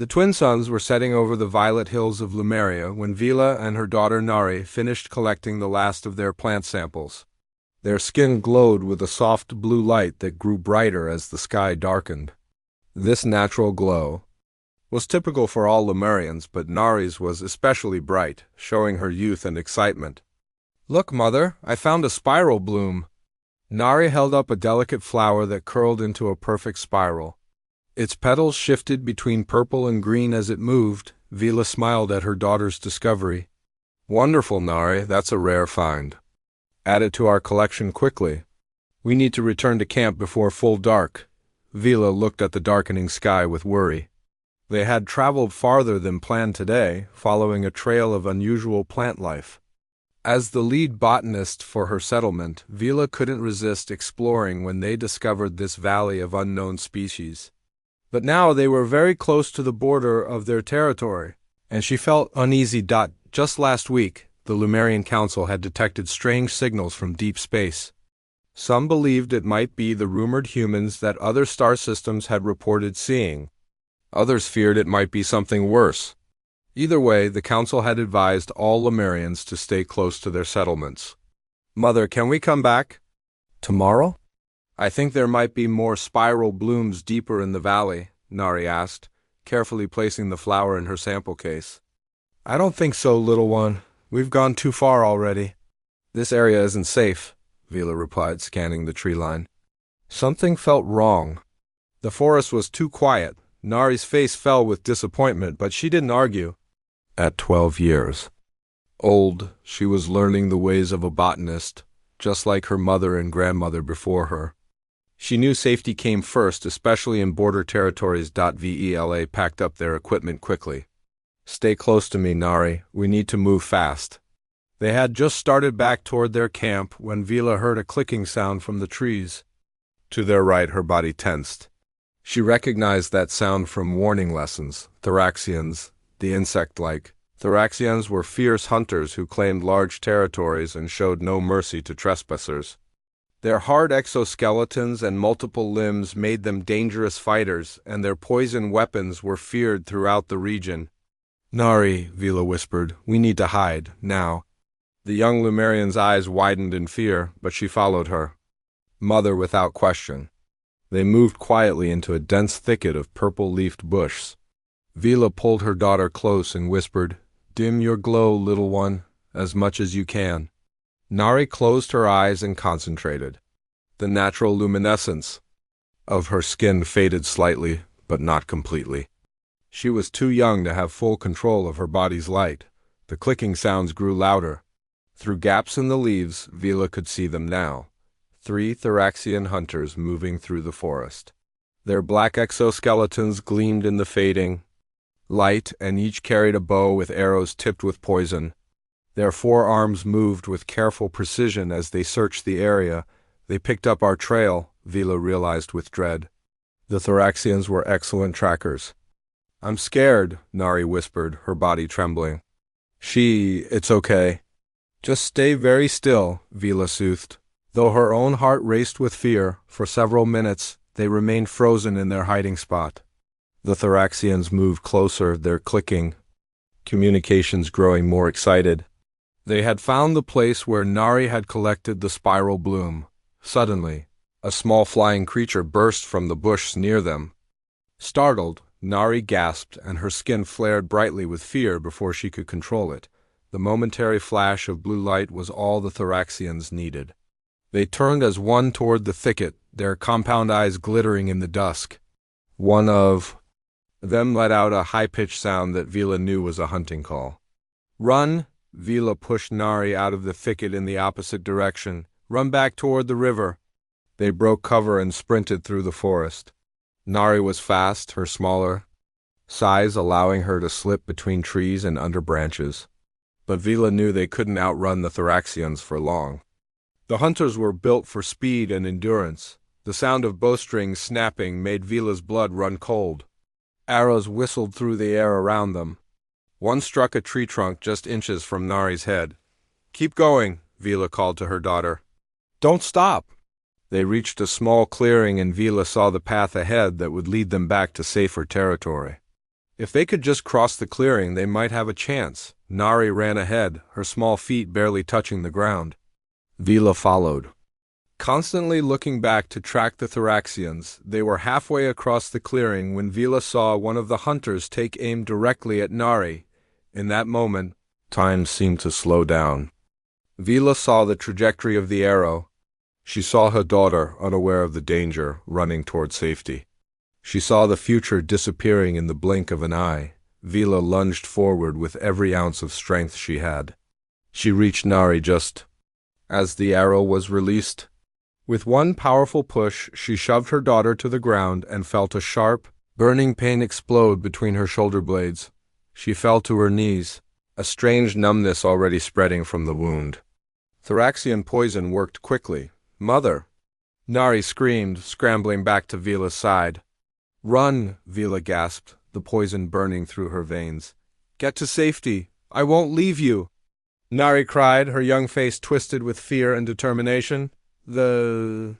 The twin suns were setting over the violet hills of Lemuria when Vila and her daughter Nari finished collecting the last of their plant samples. Their skin glowed with a soft blue light that grew brighter as the sky darkened. This natural glow was typical for all Lemurians, but Nari's was especially bright, showing her youth and excitement. "Look, Mother, I found a spiral bloom." Nari held up a delicate flower that curled into a perfect spiral. Its petals shifted between purple and green as it moved. Vila smiled at her daughter's discovery. "Wonderful, Nari, that's a rare find. Add it to our collection quickly. We need to return to camp before full dark." Vila looked at the darkening sky with worry. They had traveled farther than planned today, following a trail of unusual plant life. As the lead botanist for her settlement, Vila couldn't resist exploring when they discovered this valley of unknown species. But now they were very close to the border of their territory, and she felt uneasy. Just last week, the Lemurian Council had detected strange signals from deep space. Some believed it might be the rumored humans that other star systems had reported seeing. Others feared it might be something worse. Either way, the Council had advised all Lemurians to stay close to their settlements. "Mother, can we come back tomorrow? I think there might be more spiral blooms deeper in the valley," Nari asked, carefully placing the flower in her sample case. "I don't think so, little one. We've gone too far already." "This area isn't safe," Vila replied, scanning the tree line. Something felt wrong. The forest was too quiet. Nari's face fell with disappointment, but she didn't argue. At 12 years old, she was learning the ways of a botanist, just like her mother and grandmother before her. She knew safety came first, especially in border territories. Vela packed up their equipment quickly. "Stay close to me, Nari. We need to move fast." They had just started back toward their camp when Vila heard a clicking sound from the trees. To their right, her body tensed. She recognized that sound from warning lessons. Thoraxians, the insect-like. Thoraxians were fierce hunters who claimed large territories and showed no mercy to trespassers. Their hard exoskeletons and multiple limbs made them dangerous fighters, and their poison weapons were feared throughout the region. "Nari," Vila whispered, "we need to hide, now." The young Lemurian's eyes widened in fear, but she followed her. Mother without question. They moved quietly into a dense thicket of purple-leafed bush. Vila pulled her daughter close and whispered, "Dim your glow, little one, as much as you can." Nari closed her eyes and concentrated. The natural luminescence of her skin faded slightly, but not completely. She was too young to have full control of her body's light. The clicking sounds grew louder. Through gaps in the leaves, Vila could see them now. 3 Thoraxian hunters moving through the forest. Their black exoskeletons gleamed in the fading light, and each carried a bow with arrows tipped with poison. Their forearms moved with careful precision as they searched the area. "They picked up our trail," Vila realized with dread. The Thoraxians were excellent trackers. "I'm scared," Nari whispered, her body trembling. It's okay. Just stay very still," Vila soothed. Though her own heart raced with fear, for several minutes they remained frozen in their hiding spot. The Thoraxians moved closer, their clicking communications growing more excited. They had found the place where Nari had collected the spiral bloom. Suddenly, a small flying creature burst from the bush near them. Startled, Nari gasped, and her skin flared brightly with fear before she could control it. The momentary flash of blue light was all the Thoraxians needed. They turned as one toward the thicket, their compound eyes glittering in the dusk. One of them let out a high-pitched sound that Vila knew was a hunting call. "Run!" Vila pushed Nari out of the thicket in the opposite direction. "Run back toward the river." They broke cover and sprinted through the forest. Nari was fast, her smaller size allowing her to slip between trees and under branches. But Vila knew they couldn't outrun the Thoraxians for long. The hunters were built for speed and endurance. The sound of bowstrings snapping made Vila's blood run cold. Arrows whistled through the air around them. One struck a tree trunk just inches from Nari's head. "Keep going," Vila called to her daughter. "Don't stop." They reached a small clearing and Vila saw the path ahead that would lead them back to safer territory. If they could just cross the clearing, they might have a chance. Nari ran ahead, her small feet barely touching the ground. Vila followed, constantly looking back to track the Thoraxians. They were halfway across the clearing when Vila saw one of the hunters take aim directly at Nari. In that moment, time seemed to slow down. Vila saw the trajectory of the arrow. She saw her daughter, unaware of the danger, running toward safety. She saw the future disappearing in the blink of an eye. Vila lunged forward with every ounce of strength she had. She reached Nari just as the arrow was released. With one powerful push, she shoved her daughter to the ground and felt a sharp, burning pain explode between her shoulder blades. She fell to her knees, a strange numbness already spreading from the wound. Thoraxian poison worked quickly. "Mother!" Nari screamed, scrambling back to Vila's side. "Run!" Vila gasped, the poison burning through her veins. "Get to safety! I won't leave you!" Nari cried, her young face twisted with fear and determination. The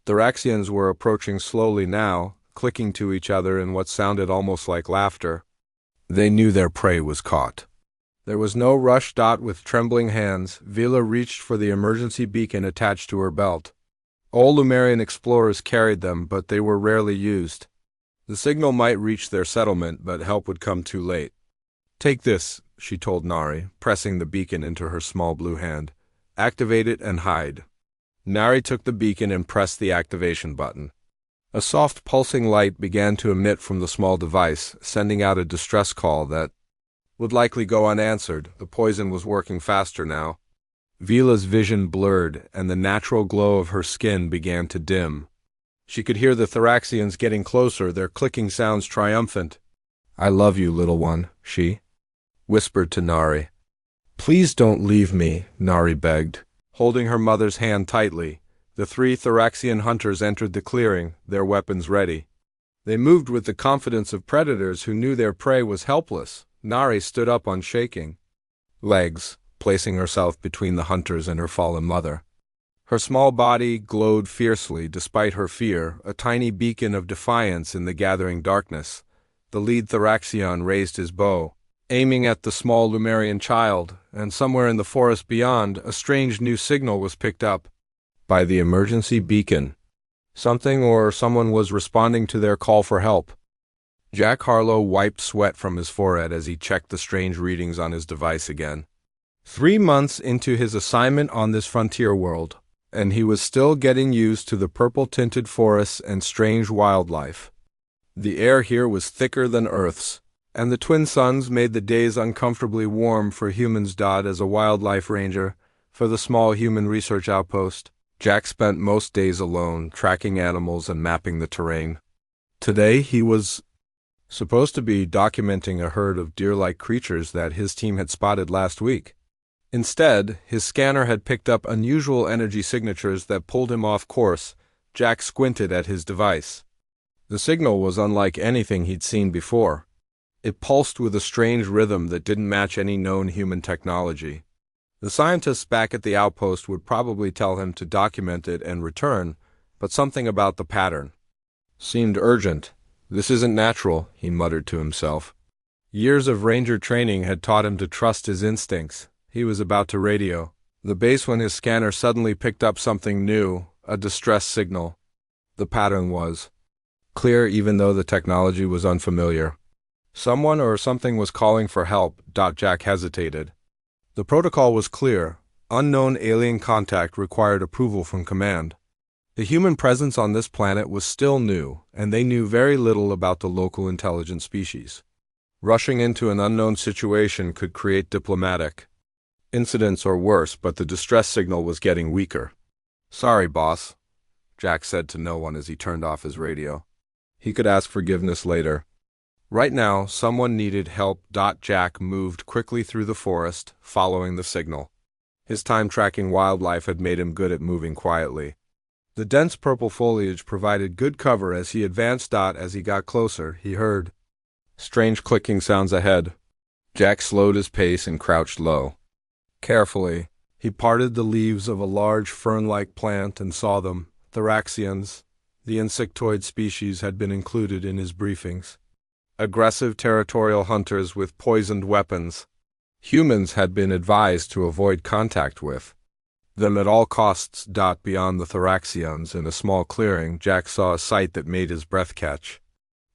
Thoraxians were approaching slowly now, clicking to each other in what sounded almost like laughter. They knew their prey was caught. There was no rush. With trembling hands, Vila reached for the emergency beacon attached to her belt. All Lumerian explorers carried them, but they were rarely used. The signal might reach their settlement, but help would come too late. "Take this," she told Nari, pressing the beacon into her small blue hand. "Activate it and hide." Nari took the beacon and pressed the activation button. A soft pulsing light began to emit from the small device, sending out a distress call that would likely go unanswered. The poison was working faster now. Vila's vision blurred, and the natural glow of her skin began to dim. She could hear the Thoraxians getting closer, their clicking sounds triumphant. "I love you, little one," she whispered to Nari. "Please don't leave me," Nari begged, holding her mother's hand tightly. The 3 Thoraxian hunters entered the clearing, their weapons ready. They moved with the confidence of predators who knew their prey was helpless. Nari stood up on shaking legs, placing herself between the hunters and her fallen mother. Her small body glowed fiercely despite her fear, a tiny beacon of defiance in the gathering darkness. The lead Thoraxian raised his bow, aiming at the small Lumerian child, and somewhere in the forest beyond, a strange new signal was picked up. By the emergency beacon, something or someone was responding to their call for help. Jack Harlow wiped sweat from his forehead as he checked the strange readings on his device again. 3 months into his assignment on this frontier world, and he was still getting used to the purple-tinted forests and strange wildlife. The air here was thicker than Earth's, and the twin suns made the days uncomfortably warm for humans. As a wildlife ranger for the small human research outpost, Jack spent most days alone, tracking animals and mapping the terrain. Today he was supposed to be documenting a herd of deer-like creatures that his team had spotted last week. Instead, his scanner had picked up unusual energy signatures that pulled him off course. Jack squinted at his device. The signal was unlike anything he'd seen before. It pulsed with a strange rhythm that didn't match any known human technology. The scientists back at the outpost would probably tell him to document it and return, but something about the pattern seemed urgent. "This isn't natural," he muttered to himself. Years of ranger training had taught him to trust his instincts. He was about to radio the base when his scanner suddenly picked up something new, a distress signal. The pattern was clear even though the technology was unfamiliar. Someone or something was calling for help. Jack hesitated. The protocol was clear. Unknown alien contact required approval from command. The human presence on this planet was still new, and they knew very little about the local intelligent species. Rushing into an unknown situation could create diplomatic incidents or worse, but the distress signal was getting weaker. "Sorry, boss," Jack said to no one as he turned off his radio. He could ask forgiveness later. Right now, someone needed help. Jack moved quickly through the forest, following the signal. His time tracking wildlife had made him good at moving quietly. The dense purple foliage provided good cover as he advanced. As he got closer, he heard strange clicking sounds ahead. Jack slowed his pace and crouched low. Carefully, he parted the leaves of a large fern-like plant and saw them. Thoraxians, the insectoid species, had been included in his briefings. aggressive territorial hunters with poisoned weapons. Humans had been advised to avoid contact with them at all costs. Beyond the Thoraxians, in a small clearing, Jack saw a sight that made his breath catch.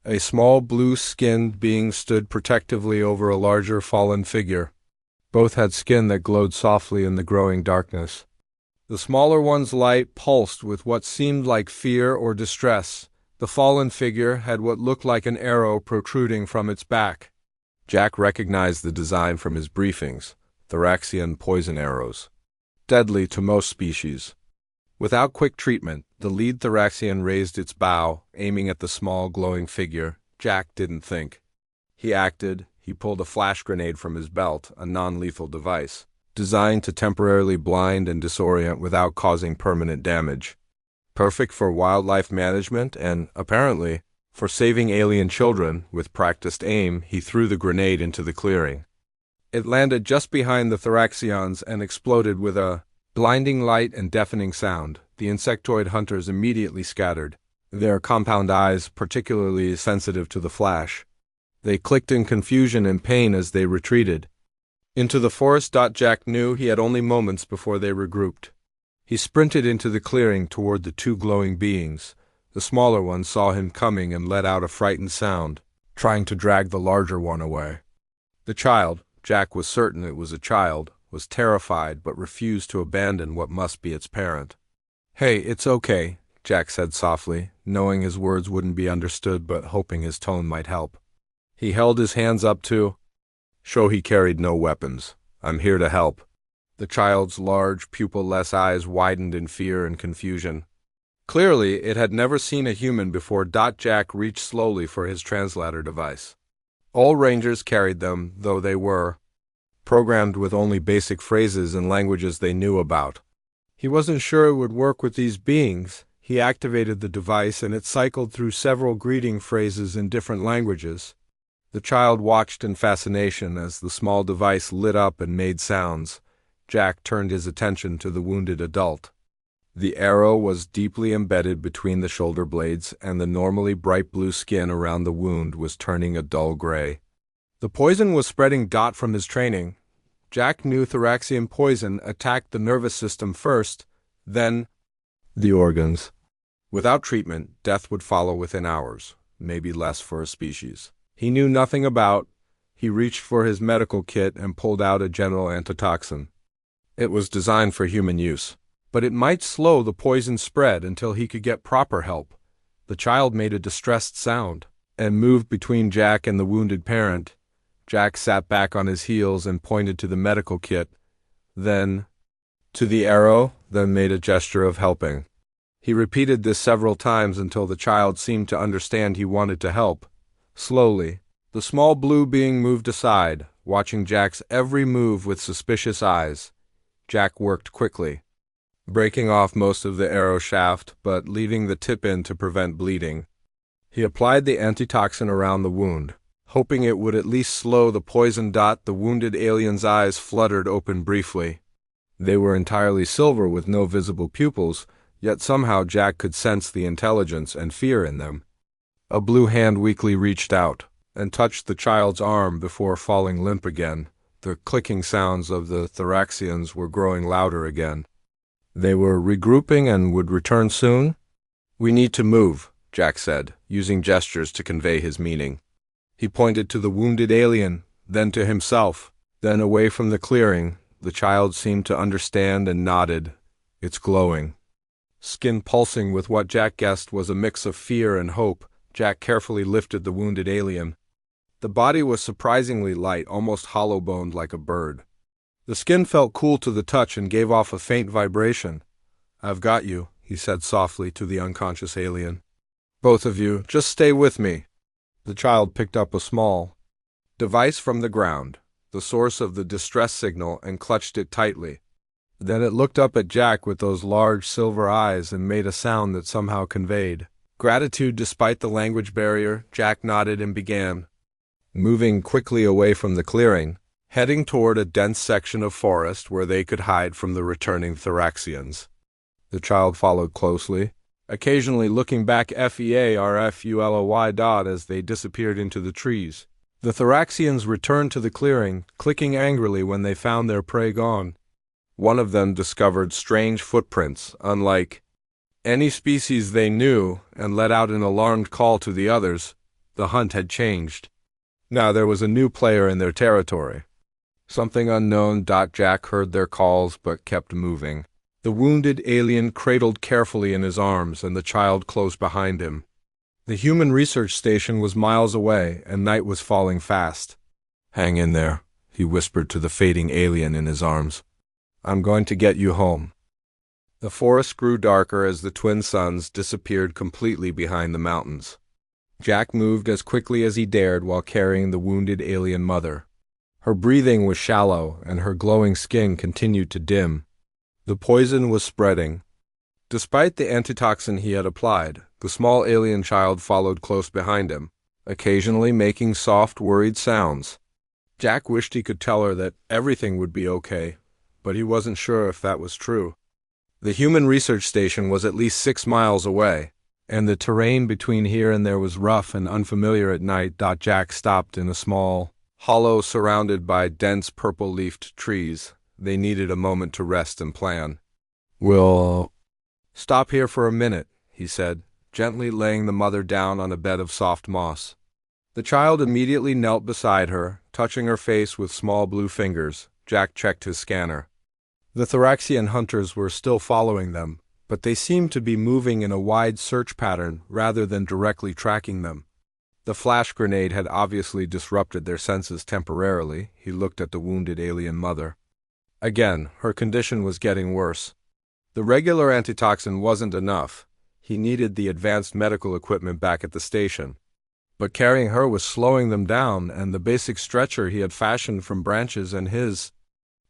A small blue-skinned being stood protectively over a larger fallen figure. Both had skin that glowed softly in the growing darkness. The smaller one's light pulsed with what seemed like fear or distress. The fallen figure had what looked like an arrow protruding from its back. Jack recognized the design from his briefings: Thoraxian poison arrows, deadly to most species. Without quick treatment, the lead Thoraxian raised its bow, aiming at the small, glowing figure. Jack didn't think. He acted. He pulled a flash grenade from his belt, a non-lethal device, designed to temporarily blind and disorient without causing permanent damage. Perfect for wildlife management and, apparently, for saving alien children. With practiced aim, he threw the grenade into the clearing. It landed just behind the Thoraxians and exploded with a blinding light and deafening sound. The insectoid hunters immediately scattered, their compound eyes particularly sensitive to the flash. They clicked in confusion and pain as they retreated into the forest. Jack knew he had only moments before they regrouped. He sprinted into the clearing toward the two glowing beings. The smaller one saw him coming and let out a frightened sound, trying to drag the larger one away. The child, Jack was certain it was a child, was terrified but refused to abandon what must be its parent. "Hey, it's okay," Jack said softly, knowing his words wouldn't be understood but hoping his tone might help. He held his hands up to show he carried no weapons. "I'm here to help." The child's large, pupil-less eyes widened in fear and confusion. Clearly, it had never seen a human before. Jack reached slowly for his translator device. All rangers carried them, though they were programmed with only basic phrases and languages they knew about. He wasn't sure it would work with these beings. He activated the device and it cycled through several greeting phrases in different languages. The child watched in fascination as the small device lit up and made sounds. Jack turned his attention to the wounded adult. The arrow was deeply embedded between the shoulder blades, and the normally bright blue skin around the wound was turning a dull gray. The poison was spreading. From his training, Jack knew Thoraxian poison attacked the nervous system first, then the organs. Without treatment, death would follow within hours, maybe less for a species he knew nothing about. He reached for his medical kit and pulled out a general antitoxin. It was designed for human use, but it might slow the poison spread until he could get proper help. The child made a distressed sound and moved between Jack and the wounded parent. Jack sat back on his heels and pointed to the medical kit, then to the arrow, then made a gesture of helping. He repeated this several times until the child seemed to understand he wanted to help. Slowly, the small blue being moved aside, watching Jack's every move with suspicious eyes. Jack worked quickly, breaking off most of the arrow shaft, but leaving the tip in to prevent bleeding. He applied the antitoxin around the wound, hoping it would at least slow the poison. The wounded alien's eyes fluttered open briefly. They were entirely silver with no visible pupils, yet somehow Jack could sense the intelligence and fear in them. A blue hand weakly reached out and touched the child's arm before falling limp again. The clicking sounds of the Thoraxians were growing louder again. They were regrouping and would return soon. "We need to move," Jack said, using gestures to convey his meaning. He pointed to the wounded alien, then to himself, then away from the clearing. The child seemed to understand and nodded, its glowing skin pulsing with what Jack guessed was a mix of fear and hope. Jack carefully lifted the wounded alien. The body was surprisingly light, almost hollow-boned like a bird. The skin felt cool to the touch and gave off a faint vibration. "I've got you," he said softly to the unconscious alien. "Both of you, just stay with me." The child picked up a small device from the ground, the source of the distress signal, and clutched it tightly. Then it looked up at Jack with those large silver eyes and made a sound that somehow conveyed gratitude despite the language barrier. Jack nodded and began moving quickly away from the clearing, heading toward a dense section of forest where they could hide from the returning Thoraxians. The child followed closely, occasionally looking back FEARFULOY as they disappeared into the trees. The Thoraxians returned to the clearing, clicking angrily when they found their prey gone. One of them discovered strange footprints, unlike any species they knew, and let out an alarmed call to the others. The hunt had changed. Now there was a new player in their territory. Something unknown. Jack heard their calls but kept moving. The wounded alien cradled carefully in his arms, and the child close behind him. The human research station was miles away, and night was falling fast. "Hang in there," he whispered to the fading alien in his arms. "I'm going to get you home." The forest grew darker as the twin suns disappeared completely behind the mountains. Jack moved as quickly as he dared while carrying the wounded alien mother. Her breathing was shallow, and her glowing skin continued to dim. The poison was spreading. Despite the antitoxin he had applied, the small alien child followed close behind him, occasionally making soft, worried sounds. Jack wished he could tell her that everything would be okay, but he wasn't sure if that was true. The human research station was at least 6 miles away, and the terrain between here and there was rough and unfamiliar at night. Jack stopped in a small hollow surrounded by dense purple-leafed trees. They needed a moment to rest and plan. "We'll stop here for a minute," he said, gently laying the mother down on a bed of soft moss. The child immediately knelt beside her, touching her face with small blue fingers. Jack checked his scanner. The Thoraxian hunters were still following them, but they seemed to be moving in a wide search pattern rather than directly tracking them. The flash grenade had obviously disrupted their senses temporarily. He looked at the wounded alien mother. Again, her condition was getting worse. The regular antitoxin wasn't enough. He needed the advanced medical equipment back at the station. But carrying her was slowing them down, and the basic stretcher he had fashioned from branches and his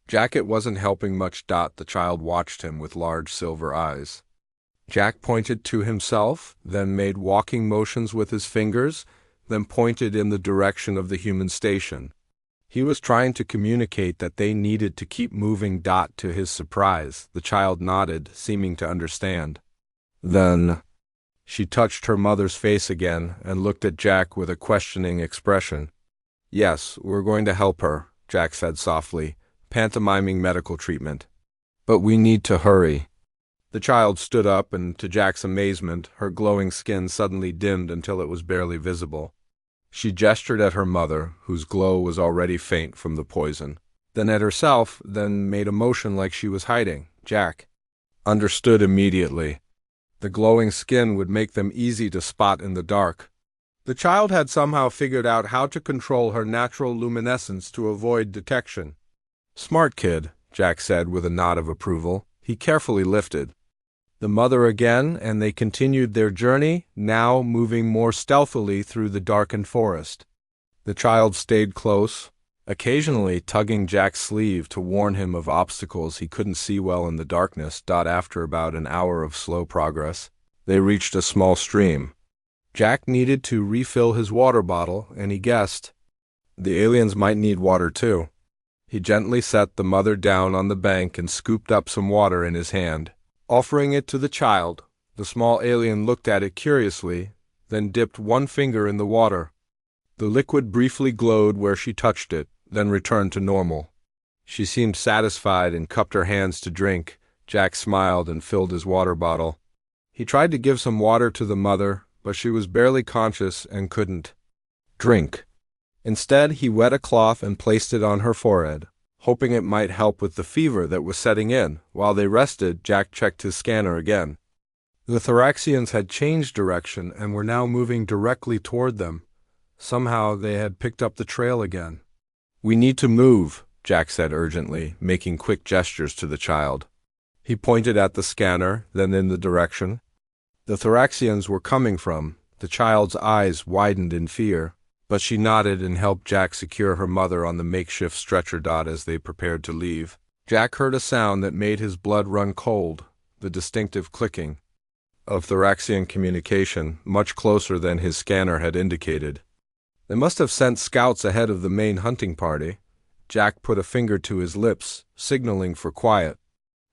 jacket wasn't helping much. The child watched him with large silver eyes. Jack pointed to himself, then made walking motions with his fingers, then pointed in the direction of the human station. He was trying to communicate that they needed to keep moving. To his surprise, the child nodded, seeming to understand. Then she touched her mother's face again and looked at Jack with a questioning expression. "Yes, we're going to help her," Jack said softly, pantomiming medical treatment. "But we need to hurry." The child stood up, and to Jack's amazement, her glowing skin suddenly dimmed until it was barely visible. She gestured at her mother, whose glow was already faint from the poison, then at herself, then made a motion like she was hiding. Jack understood immediately. The glowing skin would make them easy to spot in the dark. The child had somehow figured out how to control her natural luminescence to avoid detection. "Smart kid," Jack said with a nod of approval. He carefully lifted the mother again, and they continued their journey, now moving more stealthily through the darkened forest. The child stayed close, occasionally tugging Jack's sleeve to warn him of obstacles he couldn't see well in the darkness. After about an hour of slow progress, they reached a small stream. Jack needed to refill his water bottle, and he guessed the aliens might need water too. He gently set the mother down on the bank and scooped up some water in his hand, offering it to the child. The small alien looked at it curiously, then dipped one finger in the water. The liquid briefly glowed where she touched it, then returned to normal. She seemed satisfied and cupped her hands to drink. Jack smiled and filled his water bottle. He tried to give some water to the mother, but she was barely conscious and couldn't drink. Instead, he wet a cloth and placed it on her forehead, hoping it might help with the fever that was setting in. While they rested, Jack checked his scanner again. The Thoraxians had changed direction and were now moving directly toward them. Somehow they had picked up the trail again. "We need to move," Jack said urgently, making quick gestures to the child. He pointed at the scanner, then in the direction the Thoraxians were coming from. The child's eyes widened in fear, but she nodded and helped Jack secure her mother on the makeshift stretcher. As they prepared to leave, Jack heard a sound that made his blood run cold, the distinctive clicking of Thoraxian communication, much closer than his scanner had indicated. They must have sent scouts ahead of the main hunting party. Jack put a finger to his lips, signaling for quiet.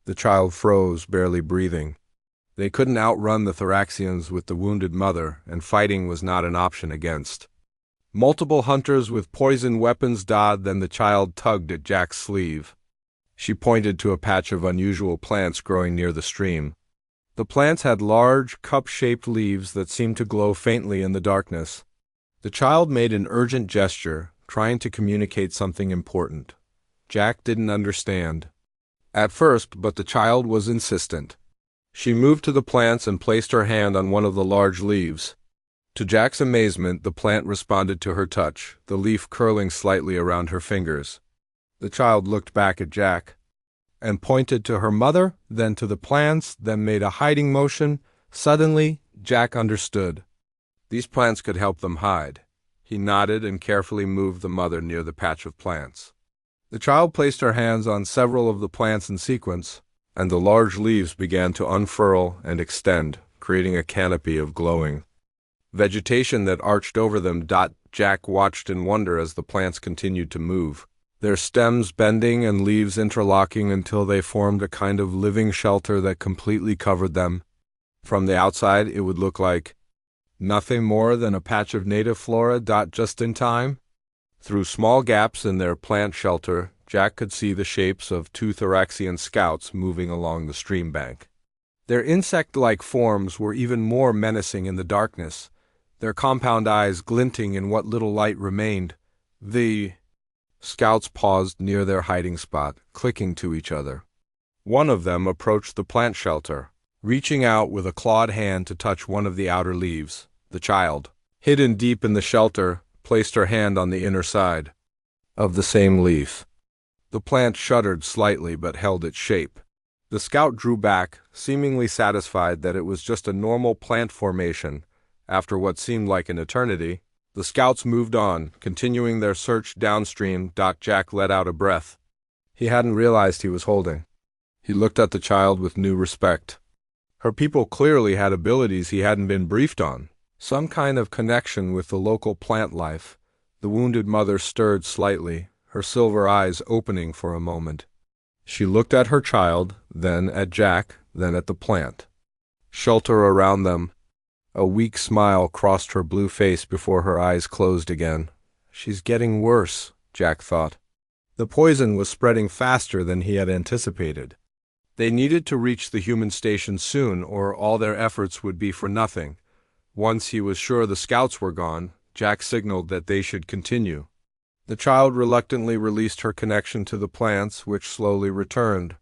The child froze, barely breathing. They couldn't outrun the Thoraxians with the wounded mother, and fighting was not an option against. Multiple hunters with poison weapons dodged, then the child tugged at Jack's sleeve. She pointed to a patch of unusual plants growing near the stream. The plants had large, cup-shaped leaves that seemed to glow faintly in the darkness. The child made an urgent gesture, trying to communicate something important. Jack didn't understand at first, but the child was insistent. She moved to the plants and placed her hand on one of the large leaves. To Jack's amazement, the plant responded to her touch, the leaf curling slightly around her fingers. The child looked back at Jack and pointed to her mother, then to the plants, then made a hiding motion. Suddenly, Jack understood. These plants could help them hide. He nodded and carefully moved the mother near the patch of plants. The child placed her hands on several of the plants in sequence, and the large leaves began to unfurl and extend, creating a canopy of glowing vegetation that arched over them. Jack watched in wonder as the plants continued to move, their stems bending and leaves interlocking until they formed a kind of living shelter that completely covered them. From the outside, it would look like nothing more than a patch of native flora. Just in time, through small gaps in their plant shelter, Jack could see the shapes of two Thoraxian scouts moving along the stream bank. Their insect-like forms were even more menacing in the darkness, their compound eyes glinting in what little light remained. The scouts paused near their hiding spot, clicking to each other. One of them approached the plant shelter, reaching out with a clawed hand to touch one of the outer leaves. The child, hidden deep in the shelter, placed her hand on the inner side of the same leaf. The plant shuddered slightly but held its shape. The scout drew back, seemingly satisfied that it was just a normal plant formation. After what seemed like an eternity, the scouts moved on, continuing their search downstream. Jack let out a breath. He hadn't realized he was holding. He looked at the child with new respect. Her people clearly had abilities he hadn't been briefed on, some kind of connection with the local plant life. The wounded mother stirred slightly, her silver eyes opening for a moment. She looked at her child, then at Jack, then at the plant shelter around them. A weak smile crossed her blue face before her eyes closed again. She's getting worse, Jack thought. The poison was spreading faster than he had anticipated. They needed to reach the human station soon, or all their efforts would be for nothing. Once he was sure the scouts were gone, Jack signaled that they should continue. The child reluctantly released her connection to the plants, which slowly returned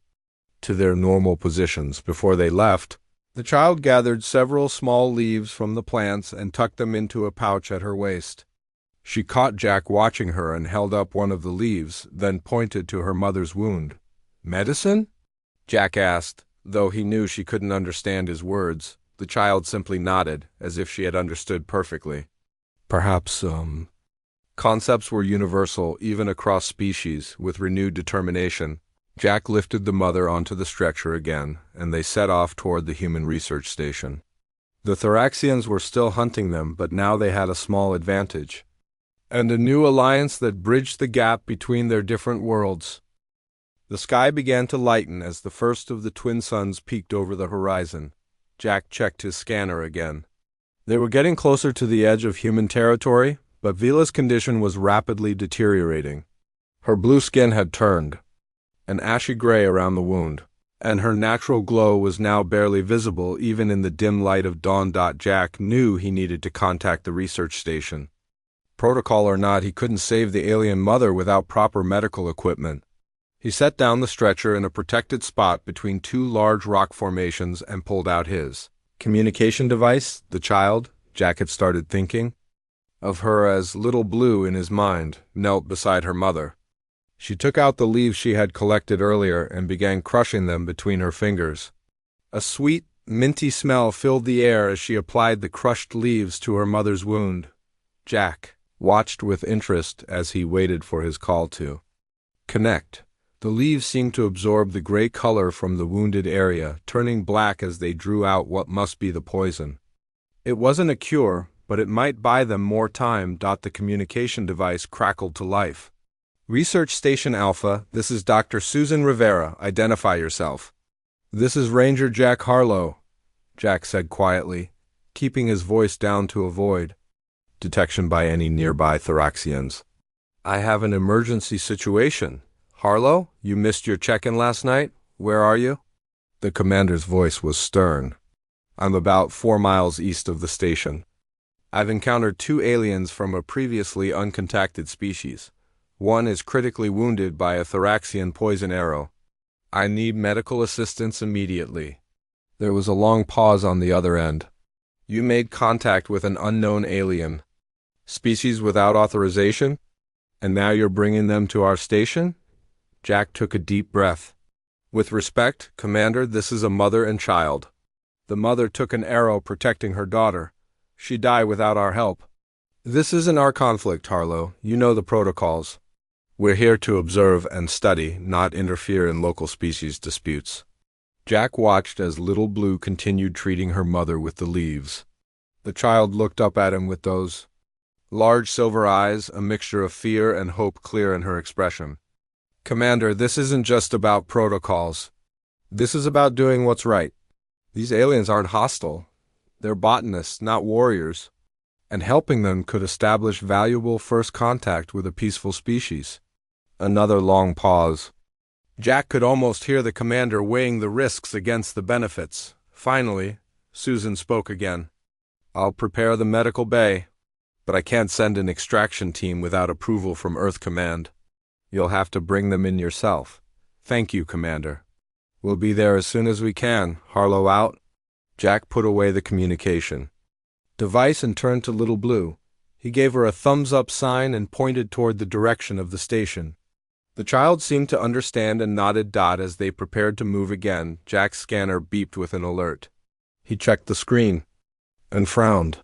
to their normal positions. Before they left, the child gathered several small leaves from the plants and tucked them into a pouch at her waist. She caught Jack watching her and held up one of the leaves, then pointed to her mother's wound. "Medicine?" Jack asked, though he knew she couldn't understand his words. The child simply nodded, as if she had understood perfectly. Perhaps, Concepts were universal, even across species. With renewed determination, Jack lifted the mother onto the stretcher again, and they set off toward the human research station. The Thoraxians were still hunting them, but now they had a small advantage, and a new alliance that bridged the gap between their different worlds. The sky began to lighten as the first of the twin suns peeked over the horizon. Jack checked his scanner again. They were getting closer to the edge of human territory, but Vila's condition was rapidly deteriorating. Her blue skin had turned an ashy gray around the wound, and her natural glow was now barely visible even in the dim light of dawn. Jack knew he needed to contact the research station. Protocol or not, he couldn't save the alien mother without proper medical equipment. He set down the stretcher in a protected spot between two large rock formations and pulled out his communication device. The child, Jack had started thinking of her as Little Blue in his mind, knelt beside her mother. She took out the leaves she had collected earlier and began crushing them between her fingers. A sweet, minty smell filled the air as she applied the crushed leaves to her mother's wound. Jack watched with interest as he waited for his call to connect. The leaves seemed to absorb the gray color from the wounded area, turning black as they drew out what must be the poison. It wasn't a cure, but it might buy them more time. The communication device crackled to life. Research Station Alpha, this is Dr. Susan Rivera. Identify yourself. This is Ranger Jack Harlow. Jack said quietly, keeping his voice down to avoid detection by any nearby Thraxians. I have an emergency situation. Harlow, you missed your check-in last night. Where are you? The commander's voice was stern. I'm about 4 miles east of the station. I've encountered 2 aliens from a previously uncontacted species. One is critically wounded by a Thraxian poison arrow. I need medical assistance immediately. There was a long pause on the other end. You made contact with an unknown alien. Species without authorization? And now you're bringing them to our station? Jack took a deep breath. With respect, Commander, this is a mother and child. The mother took an arrow protecting her daughter. She'd die without our help. This isn't our conflict, Harlow. You know the protocols. We're here to observe and study, not interfere in local species disputes. Jack watched as Little Blue continued treating her mother with the leaves. The child looked up at him with those large silver eyes, a mixture of fear and hope clear in her expression. Commander, this isn't just about protocols. This is about doing what's right. These aliens aren't hostile. They're botanists, not warriors. And helping them could establish valuable first contact with a peaceful species. Another long pause. Jack could almost hear the commander weighing the risks against the benefits. Finally, Susan spoke again. I'll prepare the medical bay, but I can't send an extraction team without approval from Earth Command. You'll have to bring them in yourself. Thank you, Commander. We'll be there as soon as we can. Harlow out. Jack put away the communication device and turned to Little Blue. He gave her a thumbs-up sign and pointed toward the direction of the station. The child seemed to understand and nodded as they prepared to move again. Jack's scanner beeped with an alert. He checked the screen and frowned.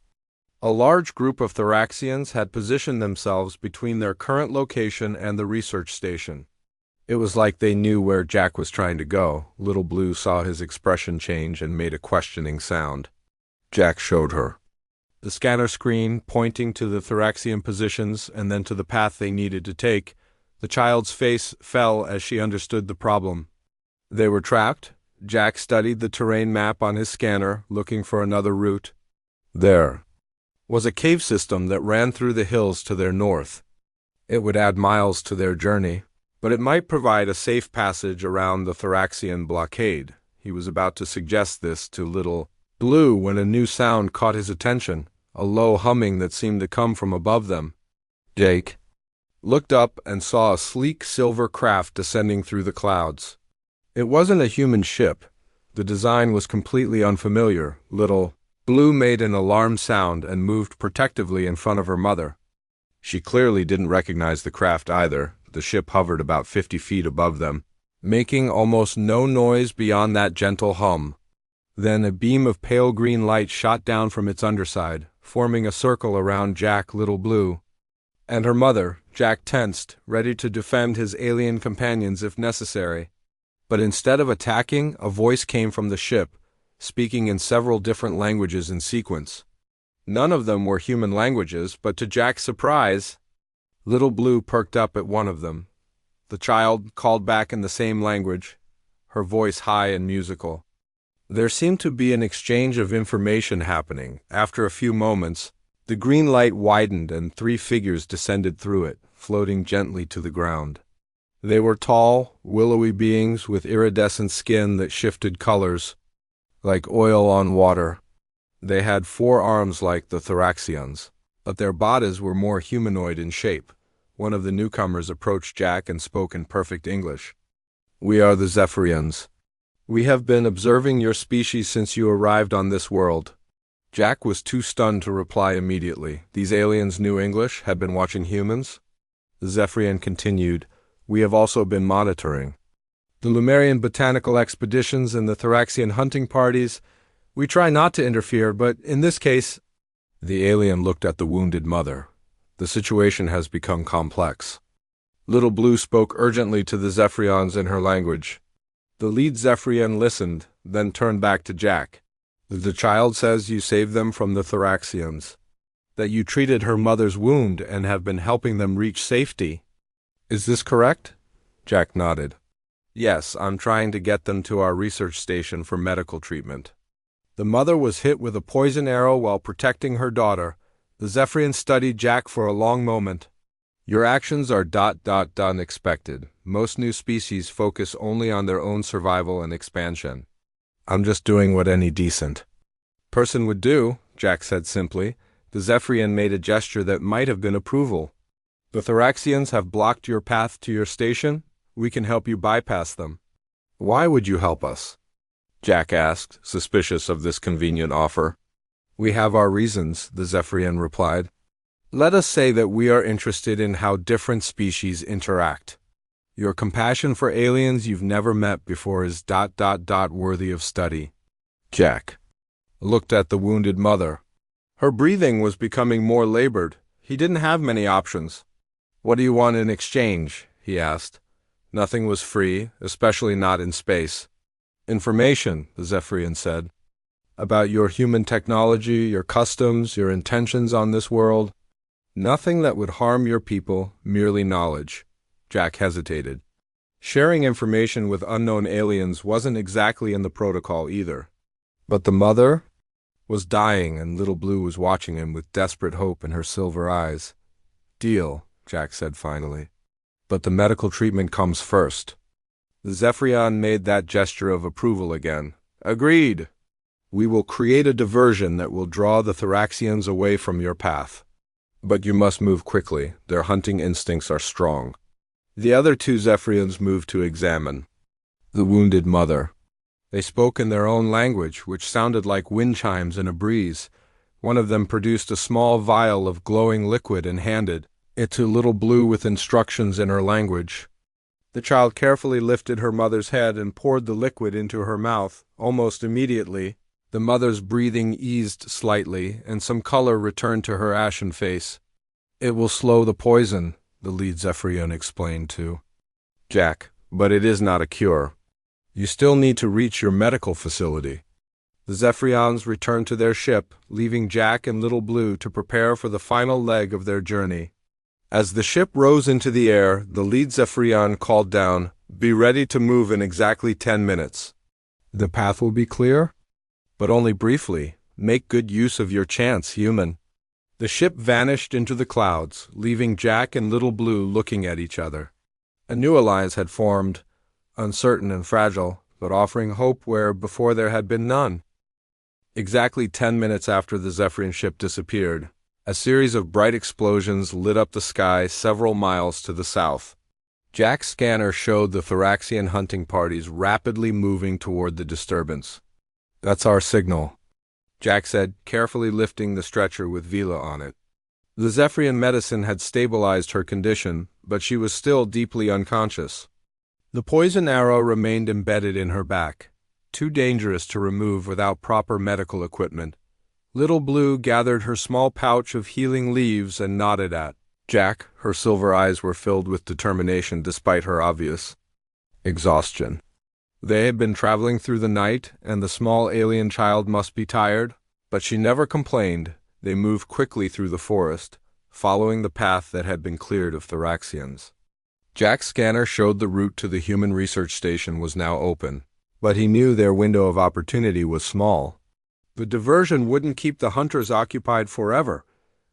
A large group of Thraxians had positioned themselves between their current location and the research station. It was like they knew where Jack was trying to go. Little Blue saw his expression change and made a questioning sound. Jack showed her the scanner screen, pointing to the Thraxian positions and then to the path they needed to take. The child's face fell as she understood the problem. They were trapped. Jack studied the terrain map on his scanner, looking for another route. There was a cave system that ran through the hills to their north. It would add miles to their journey, but it might provide a safe passage around the Thraxian blockade. He was about to suggest this to Little Blue when a new sound caught his attention, a low humming that seemed to come from above them. Jake looked up and saw a sleek silver craft descending through the clouds. It wasn't a human ship. The design was completely unfamiliar. Little Blue made an alarm sound and moved protectively in front of her mother. She clearly didn't recognize the craft either. The ship hovered about 50 feet above them, making almost no noise beyond that gentle hum. Then a beam of pale green light shot down from its underside, forming a circle around Jack, Little Blue, and her mother. Jack tensed, ready to defend his alien companions if necessary. But instead of attacking, a voice came from the ship, speaking in several different languages in sequence. None of them were human languages, but to Jack's surprise, Little Blue perked up at one of them. The child called back in the same language, her voice high and musical. There seemed to be an exchange of information happening. After a few moments, the green light widened and 3 figures descended through it, floating gently to the ground. They were tall, willowy beings with iridescent skin that shifted colors, like oil on water. They had 4 arms like the Thraxians, but their bodies were more humanoid in shape. One of the newcomers approached Jack and spoke in perfect English. We are the Zephyrians. We have been observing your species since you arrived on this world. Jack was too stunned to reply immediately. These aliens knew English, had been watching humans. The Zephyrian continued, We have also been monitoring the Lumerian botanical expeditions and the Thraxian hunting parties. We try not to interfere, but in this case... The alien looked at the wounded mother. The situation has become complex. Little Blue spoke urgently to the Zephyrians in her language. The lead Zephyrian listened, then turned back to Jack. The child says you saved them from the Thraxians, that you treated her mother's wound and have been helping them reach safety. Is this correct? Jack nodded. Yes, I'm trying to get them to our research station for medical treatment. The mother was hit with a poison arrow while protecting her daughter. The Zephyrian studied Jack for a long moment. Your actions are unexpected. Most new species focus only on their own survival and expansion. I'm just doing what any decent person would do, Jack said simply. The Zephyrian made a gesture that might have been approval. The Thoraxians have blocked your path to your station. We can help you bypass them. Why would you help us? Jack asked, suspicious of this convenient offer. We have our reasons, the Zephyrian replied. Let us say that we are interested in how different species interact. Your compassion for aliens you've never met before is worthy of study. Jack looked at the wounded mother. Her breathing was becoming more labored. He didn't have many options. What do you want in exchange? He asked. Nothing was free, especially not in space. Information, the Zephyrian said. About your human technology, your customs, your intentions on this world. Nothing that would harm your people, merely knowledge. Jack hesitated. Sharing information with unknown aliens wasn't exactly in the protocol either. But the mother was dying, and Little Blue was watching him with desperate hope in her silver eyes. Deal, Jack said finally. But the medical treatment comes first. The Zephyrian made that gesture of approval again. Agreed. We will create a diversion that will draw the Thoraxians away from your path. But you must move quickly. Their hunting instincts are strong. The other two Zephyrians moved to examine the wounded mother. They spoke in their own language, which sounded like wind chimes in a breeze. One of them produced a small vial of glowing liquid and handed it to Little Blue with instructions in her language. The child carefully lifted her mother's head and poured the liquid into her mouth. Almost immediately, the mother's breathing eased slightly, and some color returned to her ashen face. It will slow the poison, the lead Zephyrian explained to Jack, but it is not a cure. You still need to reach your medical facility. The Zephyrians returned to their ship, leaving Jack and Little Blue to prepare for the final leg of their journey. As the ship rose into the air, the lead Zephyrian called down, "Be ready to move in exactly 10 minutes. The path will be clear? But only briefly. Make good use of your chance, human." The ship vanished into the clouds, leaving Jack and Little Blue looking at each other. A new alliance had formed, uncertain and fragile, but offering hope where before there had been none. Exactly 10 minutes after the Zephyrian ship disappeared, a series of bright explosions lit up the sky several miles to the south. Jack's scanner showed the Thoraxian hunting parties rapidly moving toward the disturbance. That's our signal, Jack said, carefully lifting the stretcher with Vila on it. The Zephyrian medicine had stabilized her condition, but she was still deeply unconscious. The poison arrow remained embedded in her back, too dangerous to remove without proper medical equipment. Little Blue gathered her small pouch of healing leaves and nodded at Jack. Her silver eyes were filled with determination despite her obvious exhaustion. They had been traveling through the night, and the small alien child must be tired, but she never complained. They moved quickly through the forest, following the path that had been cleared of Thoraxians. Jack's scanner showed the route to the human research station was now open, but he knew their window of opportunity was small. The diversion wouldn't keep the hunters occupied forever.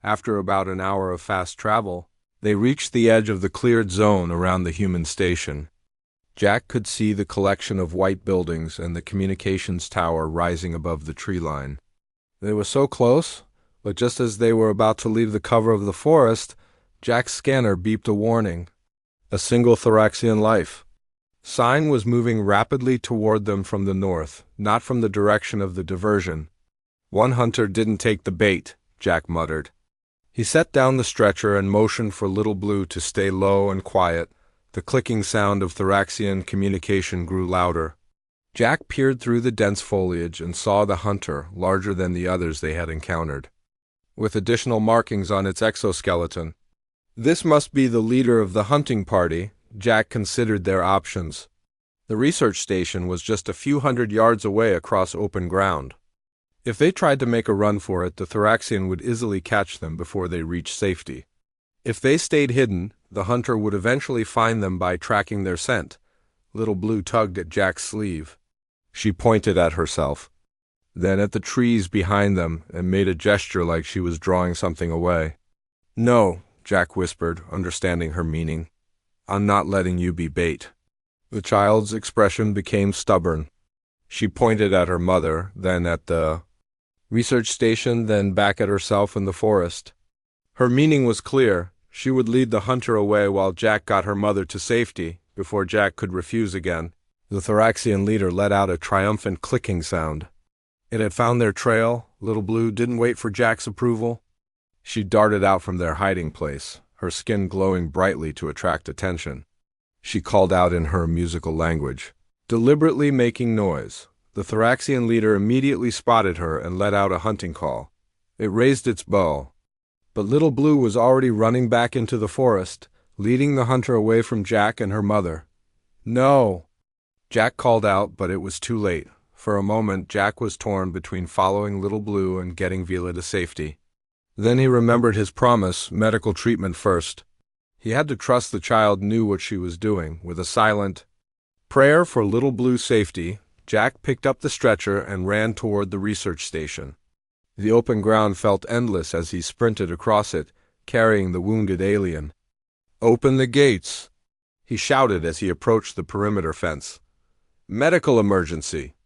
After about an hour of fast travel, they reached the edge of the cleared zone around the human station. Jack could see the collection of white buildings and the communications tower rising above the tree line. They were so close, but just as they were about to leave the cover of the forest, Jack's scanner beeped a warning. A single Thoraxian life. Sign was moving rapidly toward them from the north, not from the direction of the diversion. One hunter didn't take the bait, Jack muttered. He set down the stretcher and motioned for Little Blue to stay low and quiet. The clicking sound of Thoraxian communication grew louder. Jack peered through the dense foliage and saw the hunter, larger than the others they had encountered, with additional markings on its exoskeleton. This must be the leader of the hunting party. Jack considered their options. The research station was just a few hundred yards away across open ground. If they tried to make a run for it, the Thoraxian would easily catch them before they reached safety. If they stayed hidden, the hunter would eventually find them by tracking their scent. Little Blue tugged at Jack's sleeve. She pointed at herself. then at the trees behind them, and made a gesture like she was drawing something away. "No," Jack whispered, understanding her meaning. "I'm not letting you be bait." The child's expression became stubborn. She pointed at her mother, then at the research station, then back at herself in the forest. Her meaning was clear. She would lead the hunter away while Jack got her mother to safety, before Jack could refuse again. The Thoraxian leader let out a triumphant clicking sound. It had found their trail. Little Blue didn't wait for Jack's approval. She darted out from their hiding place, her skin glowing brightly to attract attention. She called out in her musical language, deliberately making noise. The Thoraxian leader immediately spotted her and let out a hunting call. It raised its bow. But Little Blue was already running back into the forest, leading the hunter away from Jack and her mother. "No!" Jack called out, but it was too late. For a moment, Jack was torn between following Little Blue and getting Vila to safety. Then he remembered his promise, medical treatment first. He had to trust the child knew what she was doing. With a silent prayer for Little Blue's safety, Jack picked up the stretcher and ran toward the research station. The open ground felt endless as he sprinted across it, carrying the wounded alien. "Open the gates!" he shouted as he approached the perimeter fence. "Medical emergency!"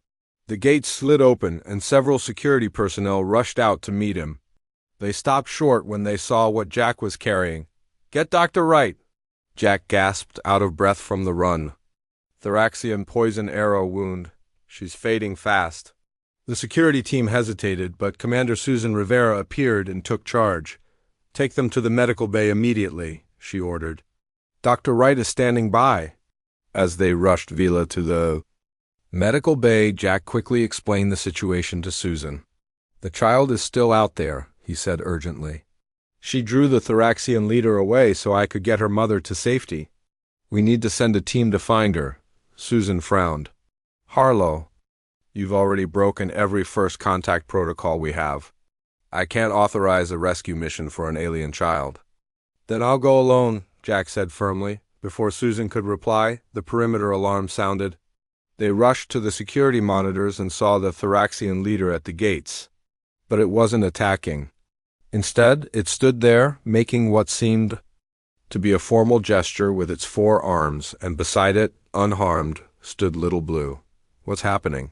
The gates slid open, and several security personnel rushed out to meet him. They stopped short when they saw what Jack was carrying. "Get Dr. Wright!" Jack gasped, out of breath from the run. "Thoraxian poison arrow wound. She's fading fast." The security team hesitated, but Commander Susan Rivera appeared and took charge. "Take them to the medical bay immediately," she ordered. "Dr. Wright is standing by." As they rushed Vila to the medical bay, Jack quickly explained the situation to Susan. "The child is still out there," he said urgently. "She drew the Thoraxian leader away so I could get her mother to safety. We need to send a team to find her." Susan frowned. "Harlow, you've already broken every first contact protocol we have. I can't authorize a rescue mission for an alien child." "Then I'll go alone," Jack said firmly. Before Susan could reply, the perimeter alarm sounded. They rushed to the security monitors and saw the Thoraxian leader at the gates. But it wasn't attacking. Instead, it stood there, making what seemed to be a formal gesture with its 4 arms, and beside it, unharmed, stood Little Blue. "What's happening?"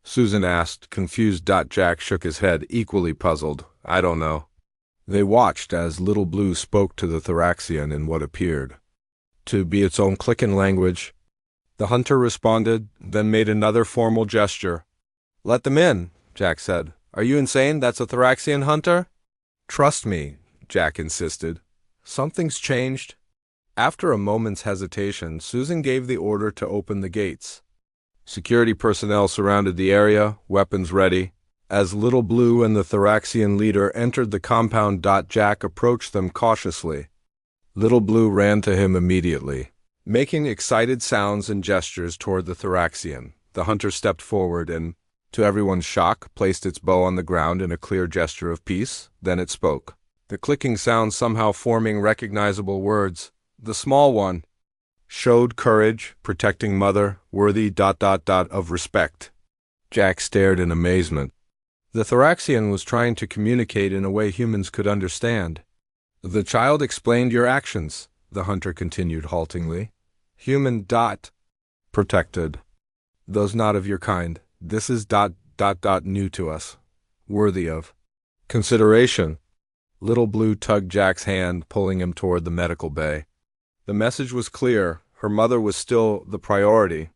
Susan asked, confused. Jack shook his head, equally puzzled. "I don't know." They watched as Little Blue spoke to the Thoraxian in what appeared to be its own clicking language. The hunter responded, then made another formal gesture. "Let them in," Jack said. "Are you insane? That's a Thoraxian hunter?" "Trust me," Jack insisted. "Something's changed." After a moment's hesitation, Susan gave the order to open the gates. Security personnel surrounded the area, weapons ready. As Little Blue and the Thoraxian leader entered the compound, Jack approached them cautiously. Little Blue ran to him immediately, making excited sounds and gestures toward the Thoraxian. The hunter stepped forward and, to everyone's shock, placed its bow on the ground in a clear gesture of peace. Then it spoke. The clicking sound somehow forming recognizable words. The small one showed courage, protecting mother, worthy ... of respect. Jack stared in amazement. The Thoraxian was trying to communicate in a way humans could understand. "The child explained your actions," the hunter continued haltingly. "Human ... protected. Those not of your kind. This is ... new to us. Worthy of consideration." Little Blue tugged Jack's hand, pulling him toward the medical bay. The message was clear. Her mother was still the priority.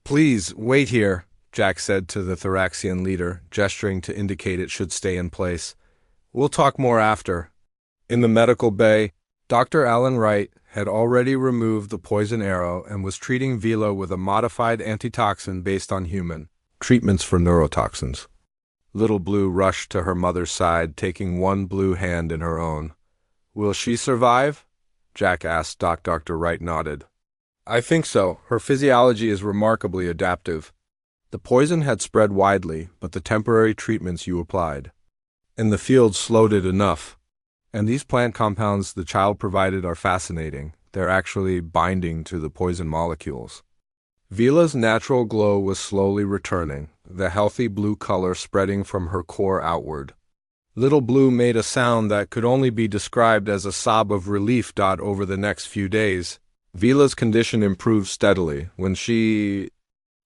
"Please, wait here," Jack said to the Thoraxian leader, gesturing to indicate it should stay in place. "We'll talk more after." In the medical bay, Dr. Alan Wright had already removed the poison arrow and was treating Vila with a modified antitoxin based on human treatments for neurotoxins. Little Blue rushed to her mother's side, taking one blue hand in her own. "Will she survive?" Jack asked. Dr. Wright nodded. "I think so. Her physiology is remarkably adaptive. The poison had spread widely, but the temporary treatments you applied in the field slowed it enough. And these plant compounds the child provided are fascinating. They're actually binding to the poison molecules." Vila's natural glow was slowly returning, the healthy blue color spreading from her core outward. Little Blue made a sound that could only be described as a sob of relief. Over the next few days, Vila's condition improved steadily. When she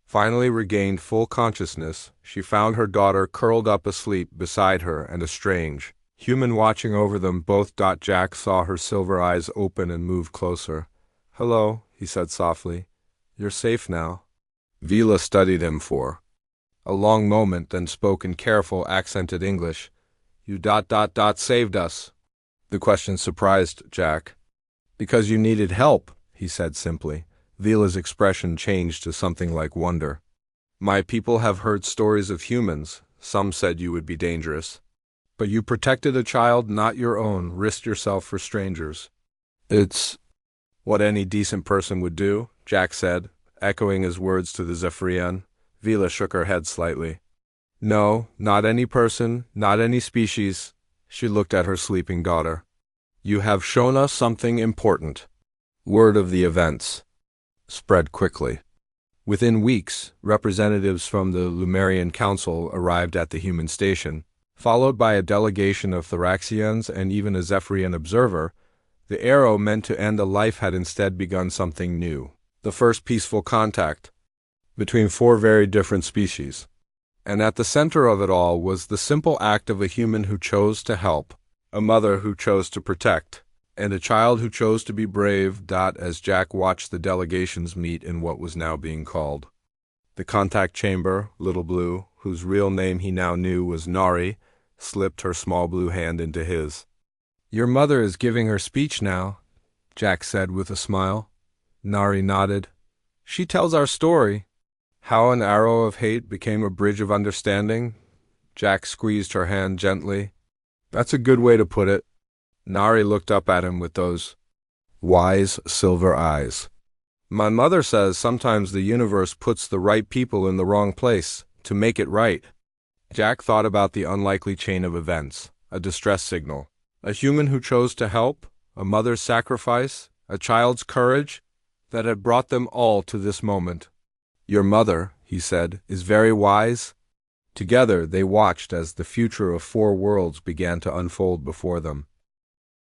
finally regained full consciousness, she found her daughter curled up asleep beside her and a strange human watching over them both. Jack saw her silver eyes open and move closer. "Hello," he said softly. "You're safe now." Vila studied him for a long moment, then spoke in careful, accented English. "You saved us." The question surprised Jack. "Because you needed help," he said simply. Vila's expression changed to something like wonder. "My people have heard stories of humans. Some said you would be dangerous. But you protected a child not your own, risked yourself for strangers." "It's what any decent person would do," Jack said, echoing his words to the Zephyrian. Vila shook her head slightly. "No, not any person, not any species." She looked at her sleeping daughter. "You have shown us something important." Word of the events spread quickly. Within weeks, representatives from the Lumerian Council arrived at the human station, followed by a delegation of Thoraxians and even a Zephyrian observer. The arrow meant to end a life had instead begun something new. The first peaceful contact between four very different species. And at the center of it all was the simple act of a human who chose to help, a mother who chose to protect, and a child who chose to be brave. As Jack watched the delegations meet in what was now being called the contact chamber, Little Blue, whose real name he now knew was Nari, slipped her small blue hand into his. "Your mother is giving her speech now," Jack said with a smile. Nari nodded. "She tells our story. How an arrow of hate became a bridge of understanding." Jack squeezed her hand gently. "That's a good way to put it." Nari looked up at him with those wise silver eyes. "My mother says sometimes the universe puts the right people in the wrong place to make it right." Jack thought about the unlikely chain of events, a distress signal, a human who chose to help, a mother's sacrifice, a child's courage, that had brought them all to this moment. "Your mother," he said, "is very wise." Together they watched as the future of four worlds began to unfold before them.